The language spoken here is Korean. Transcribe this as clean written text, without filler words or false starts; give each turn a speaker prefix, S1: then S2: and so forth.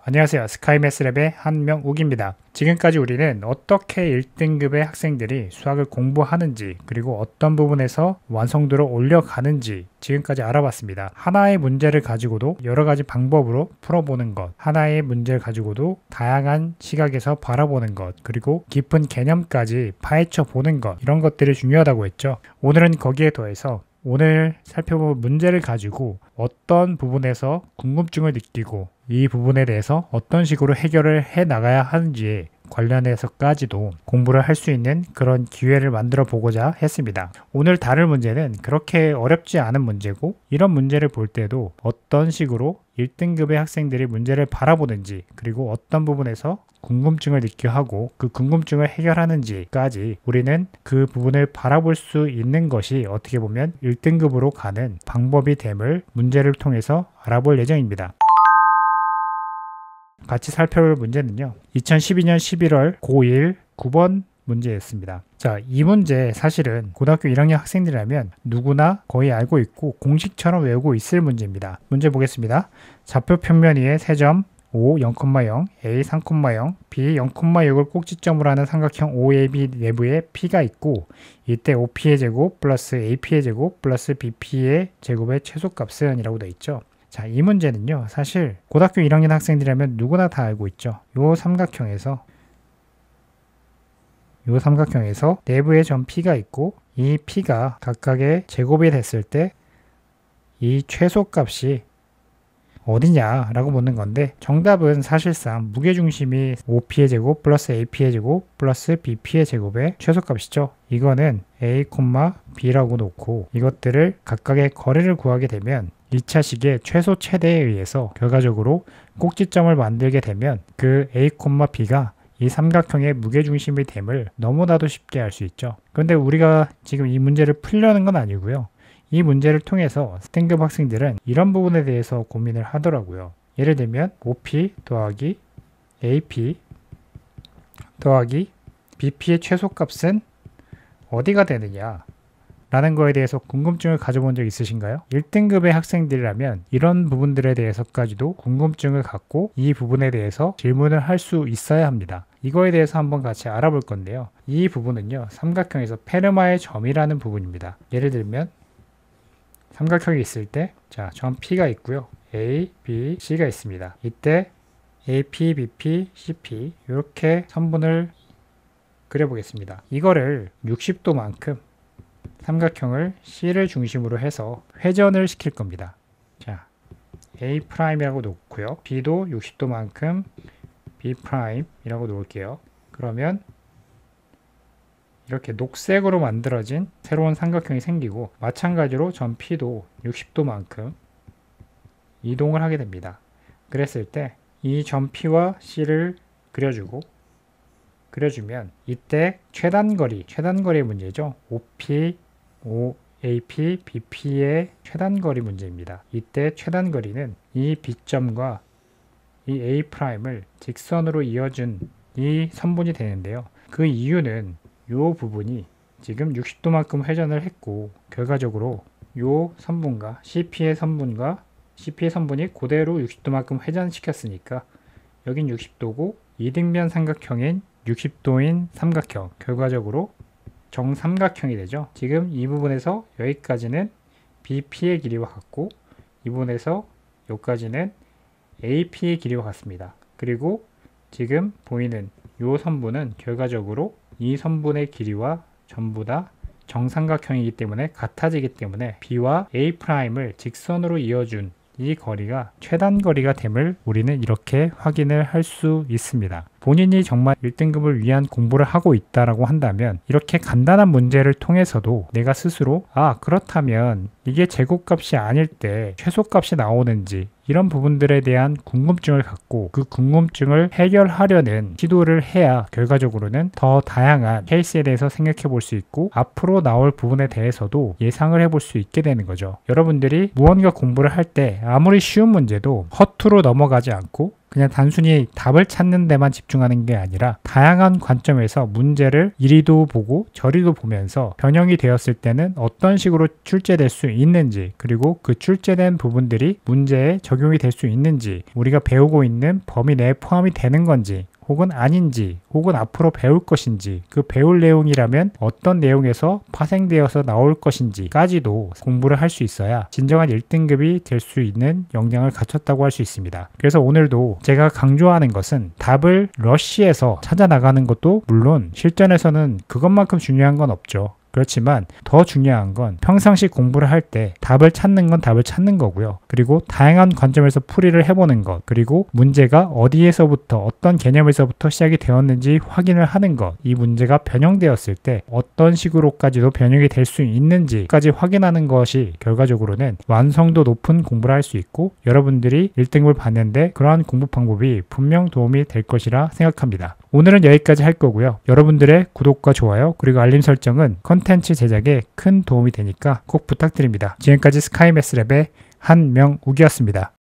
S1: 안녕하세요. 스카이매스랩의 한명욱입니다. 지금까지 우리는 어떻게 1등급의 학생들이 수학을 공부하는지, 그리고 어떤 부분에서 완성도를 올려가는지 지금까지 알아봤습니다. 하나의 문제를 가지고도 여러 가지 방법으로 풀어보는 것, 하나의 문제를 가지고도 다양한 시각에서 바라보는 것, 그리고 깊은 개념까지 파헤쳐 보는 것, 이런 것들이 중요하다고 했죠. 오늘은 거기에 더해서 오늘 살펴볼 문제를 가지고 어떤 부분에서 궁금증을 느끼고 이 부분에 대해서 어떤 식으로 해결을 해 나가야 하는지에 관련해서까지도 공부를 할 수 있는 그런 기회를 만들어 보고자 했습니다. 오늘 다룰 문제는 그렇게 어렵지 않은 문제고, 이런 문제를 볼 때도 어떤 식으로 1등급의 학생들이 문제를 바라보는지, 그리고 어떤 부분에서 궁금증을 느껴 하고 그 궁금증을 해결하는지까지 우리는 그 부분을 바라볼 수 있는 것이 어떻게 보면 1등급으로 가는 방법이 됨을 문제를 통해서 알아볼 예정입니다. 같이 살펴볼 문제는요, 2012년 11월 고1 9번 문제였습니다. 자, 이 문제 사실은 고등학교 1학년 학생들이라면 누구나 거의 알고 있고 공식처럼 외우고 있을 문제입니다. 문제 보겠습니다. 좌표 평면 위에 3점 O 0,0, A 3,0, B 0,6을 꼭지점으로 하는 삼각형 OAB 내부에 P가 있고, 이때 OP의 제곱 플러스 AP의 제곱 플러스 BP의 제곱의 최소값은 이라고 되어 있죠. 자, 이 문제는요, 사실 고등학교 1학년 학생들이라면 누구나 다 알고 있죠. 요 삼각형에서 내부에 점 P가 있고, 이 P가 각각의 제곱이 됐을 때 이 최소값이 어디냐 라고 묻는 건데, 정답은 사실상 무게중심이 OP의 제곱 플러스 AP의 제곱 플러스 BP의 제곱의 최소값이죠. 이거는 A, B라고 놓고 이것들을 각각의 거리를 구하게 되면 2차식의 최소 최대에 의해서 결과적으로 꼭지점을 만들게 되면 그 A, B가 이 삼각형의 무게중심이 됨을 너무나도 쉽게 알 수 있죠. 그런데 우리가 지금 이 문제를 풀려는 건 아니고요. 이 문제를 통해서 등급 학생들은 이런 부분에 대해서 고민을 하더라고요. 예를 들면 OP 더하기 AP 더하기 BP의 최소값은 어디가 되느냐 라는 거에 대해서 궁금증을 가져본 적 있으신가요? 1등급의 학생들이라면 이런 부분들에 대해서까지도 궁금증을 갖고 이 부분에 대해서 질문을 할 수 있어야 합니다. 이거에 대해서 한번 같이 알아볼 건데요. 이 부분은요, 삼각형에서 페르마의 점이라는 부분입니다. 예를 들면 삼각형이 있을 때, 자, 점 P가 있고요. A, B, C가 있습니다. 이때 AP, BP, CP 이렇게 선분을 그려보겠습니다. 이거를 60도만큼 삼각형을 C를 중심으로 해서 회전을 시킬 겁니다. 자, A'이라고 놓고요. B도 60도만큼 B'이라고 놓을게요. 그러면 이렇게 녹색으로 만들어진 새로운 삼각형이 생기고, 마찬가지로 점 P도 60도만큼 이동을 하게 됩니다. 그랬을 때 이 점 P와 C를 그려주면 이때 최단거리의 문제죠. OP, AP, BP의 최단거리 문제입니다. 이때 최단거리는 이 B점과 이 A'을 직선으로 이어준 이 선분이 되는데요. 그 이유는 이 부분이 지금 60도만큼 회전을 했고, 결과적으로 이 선분과 CP의 선분이 그대로 60도만큼 회전시켰으니까 여긴 60도고 이등변 삼각형인 60도인 삼각형, 결과적으로 정삼각형이 되죠. 지금 이 부분에서 여기까지는 BP의 길이와 같고, 이 부분에서 여기까지는 AP의 길이와 같습니다. 그리고 지금 보이는 이 선분은 결과적으로 이 선분의 길이와 전부 다 정삼각형이기 때문에 같아지기 때문에 B와 A'을 직선으로 이어준 이 거리가 최단거리가 됨을 우리는 이렇게 확인을 할 수 있습니다. 본인이 정말 1등급을 위한 공부를 하고 있다라고 한다면 이렇게 간단한 문제를 통해서도 내가 스스로 그렇다면 이게 제곱값이 아닐 때 최소값이 나오는지, 이런 부분들에 대한 궁금증을 갖고 그 궁금증을 해결하려는 시도를 해야 결과적으로는 더 다양한 케이스에 대해서 생각해 볼 수 있고, 앞으로 나올 부분에 대해서도 예상을 해볼 수 있게 되는 거죠. 여러분들이 무언가 공부를 할 때 아무리 쉬운 문제도 허투루 넘어가지 않고 그냥 단순히 답을 찾는 데만 집중하는 게 아니라 다양한 관점에서 문제를 이리도 보고 저리도 보면서 변형이 되었을 때는 어떤 식으로 출제될 수 있는지, 그리고 그 출제된 부분들이 문제에 적용이 될 수 있는지, 우리가 배우고 있는 범위 내에 포함이 되는 건지 혹은 아닌지, 혹은 앞으로 배울 것인지, 그 배울 내용이라면 어떤 내용에서 파생되어서 나올 것인지까지도 공부를 할 수 있어야 진정한 1등급이 될 수 있는 역량을 갖췄다고 할 수 있습니다. 그래서 오늘도 제가 강조하는 것은 답을 러쉬에서 찾아 나가는 것도 물론 실전에서는 그것만큼 중요한 건 없죠. 그렇지만 더 중요한 건 평상시 공부를 할 때 답을 찾는 건 답을 찾는 거고요. 그리고 다양한 관점에서 풀이를 해보는 것, 그리고 문제가 어디에서부터 어떤 개념에서부터 시작이 되었는지 확인을 하는 것, 이 문제가 변형되었을 때 어떤 식으로까지도 변형이 될 수 있는지까지 확인하는 것이 결과적으로는 완성도 높은 공부를 할 수 있고 여러분들이 1등급을 받는데 그러한 공부 방법이 분명 도움이 될 것이라 생각합니다. 오늘은 여기까지 할 거고요. 여러분들의 구독과 좋아요 그리고 알림 설정은 컨텐츠 제작에 큰 도움이 되니까 꼭 부탁드립니다. 지금까지 스카이매스랩의 한명욱이었습니다.